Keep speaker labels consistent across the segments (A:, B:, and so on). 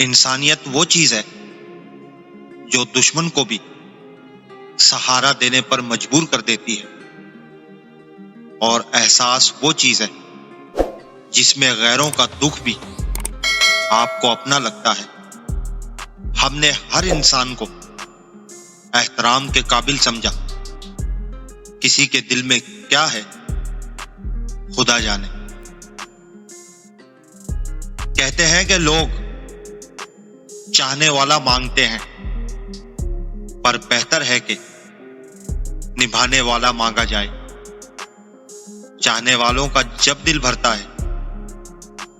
A: انسانیت وہ چیز ہے جو دشمن کو بھی سہارا دینے پر مجبور کر دیتی ہے، اور احساس وہ چیز ہے جس میں غیروں کا دکھ بھی آپ کو اپنا لگتا ہے۔ ہم نے ہر انسان کو احترام کے قابل سمجھا، کسی کے دل میں کیا ہے خدا جانے۔ کہتے ہیں کہ لوگ چاہنے والا مانگتے ہیں، پر بہتر ہے کہ نبھانے والا مانگا جائے۔ چاہنے والوں کا جب دل بھرتا ہے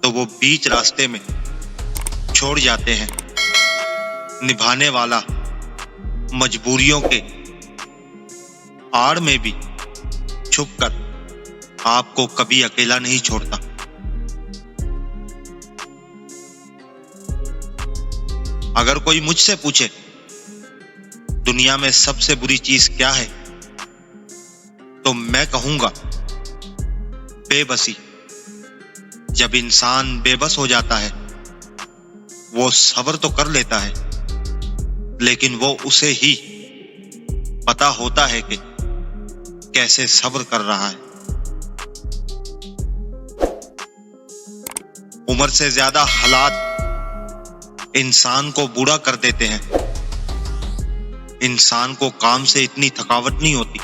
A: تو وہ بیچ راستے میں چھوڑ جاتے ہیں۔ نبھانے والا مجبوریوں کے آڑ میں بھی چھپ کر آپ کو کبھی اکیلا نہیں چھوڑتا۔ اگر کوئی مجھ سے پوچھے دنیا میں سب سے بری چیز کیا ہے، تو میں کہوں گا بے بسی۔ جب انسان بے بس ہو جاتا ہے وہ صبر تو کر لیتا ہے، لیکن وہ اسے ہی پتا ہوتا ہے کہ کیسے صبر کر رہا ہے۔ عمر سے زیادہ حالات انسان کو بوڑھا کر دیتے ہیں۔ انسان کو کام سے اتنی تھکاوٹ نہیں ہوتی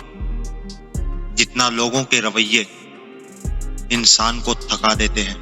A: جتنا لوگوں کے رویے انسان کو تھکا دیتے ہیں۔